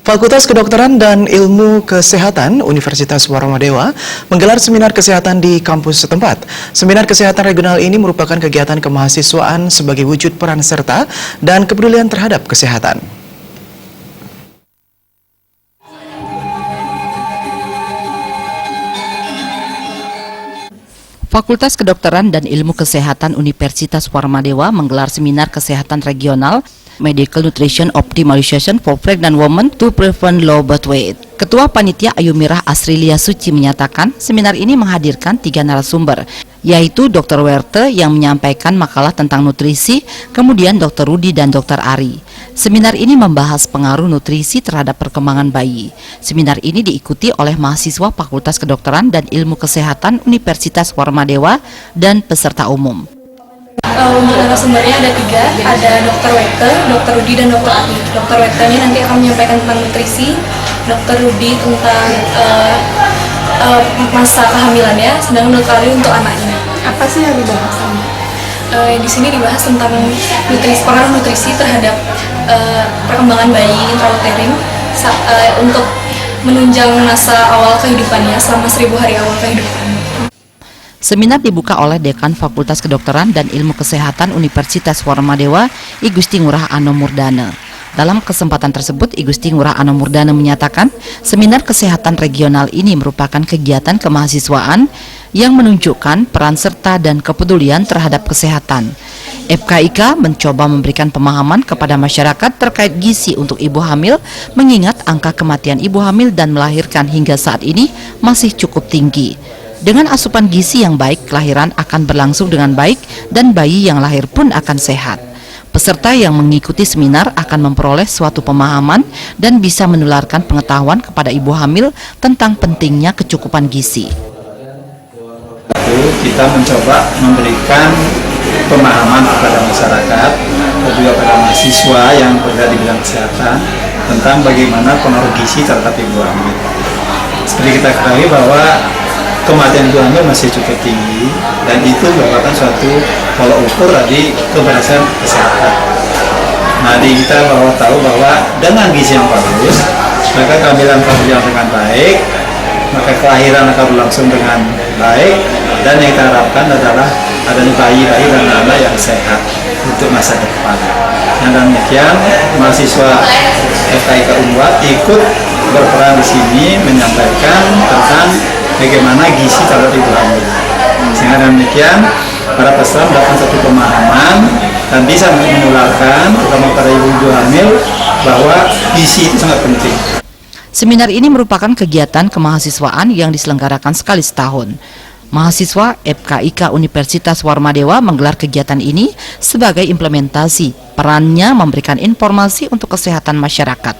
Fakultas Kedokteran dan Ilmu Kesehatan Universitas Warmadewa menggelar seminar kesehatan di kampus setempat. Seminar kesehatan regional ini merupakan kegiatan kemahasiswaan sebagai wujud peran serta dan kepedulian terhadap kesehatan. Fakultas Kedokteran dan Ilmu Kesehatan Universitas Warmadewa menggelar seminar kesehatan regional Medical Nutrition Optimization for Pregnant Women to Prevent Low Birth Weight. Ketua Panitia Ayumirah Asrilia Suci menyatakan seminar ini menghadirkan 3 narasumber, yaitu Dr. Werte yang menyampaikan makalah tentang nutrisi, kemudian Dr. Rudi dan Dr. Ari. Seminar ini membahas pengaruh nutrisi terhadap perkembangan bayi. Seminar ini diikuti oleh mahasiswa Fakultas Kedokteran dan Ilmu Kesehatan Universitas Warmadewa dan peserta umum. Untuk narasumbernya ada 3, ada Dr. Werte, Dr. Rudi, dan Dr. Ari. Dr. Werte ini nanti akan menyampaikan tentang nutrisi, Dr. Rudi tentang masa kehamilannya, sedangkan Dr. Ari untuk anaknya. Apa sih yang dibahas? Di sini dibahas tentang pengaruh nutrisi terhadap perkembangan bayi intrauterin untuk menunjang masa awal kehidupannya selama 1000 hari awal kehidupan. Seminar dibuka oleh Dekan Fakultas Kedokteran dan Ilmu Kesehatan Universitas Warmadewa, I Gusti Ngurah Ano Murdana. Dalam kesempatan tersebut, I Gusti Ngurah Ano Murdana menyatakan seminar kesehatan regional ini merupakan kegiatan kemahasiswaan yang menunjukkan peran serta dan kepedulian terhadap kesehatan. FKIK mencoba memberikan pemahaman kepada masyarakat terkait gizi untuk ibu hamil, mengingat angka kematian ibu hamil dan melahirkan hingga saat ini masih cukup tinggi. Dengan asupan gizi yang baik, kelahiran akan berlangsung dengan baik dan bayi yang lahir pun akan sehat. Peserta yang mengikuti seminar akan memperoleh suatu pemahaman dan bisa menularkan pengetahuan kepada ibu hamil tentang pentingnya kecukupan gizi. Kita mencoba memberikan pemahaman kepada masyarakat dan juga pada mahasiswa yang berada di bidang kesehatan tentang bagaimana pengaruh gizi terhadap ibu hamil. Seperti kita ketahui bahwa kematian ibu hamil masih cukup tinggi dan itu merupakan suatu tolak ukur dari keberhasilan kesehatan. Nah, kita tahu bahwa dengan gizi yang bagus, maka kehamilan akan berjalan dengan baik, maka kelahiran akan berlangsung dengan baik, dan yang kita harapkan adalah adanya bayi-bayi dan anak yang sehat untuk masa depan. Nah, dan demikian mahasiswa FKIK Unwar ikut berperan di sini menyampaikan tentang bagaimana gizi terhadap ibu hamil. Sehingga demikian para peserta mendapatkan satu pemahaman dan bisa menularkan terutama pada ibu-ibu hamil bahwa gizi itu sangat penting. Seminar ini merupakan kegiatan kemahasiswaan yang diselenggarakan sekali setahun. Mahasiswa FKIK Universitas Warmadewa menggelar kegiatan ini sebagai implementasi perannya memberikan informasi untuk kesehatan masyarakat.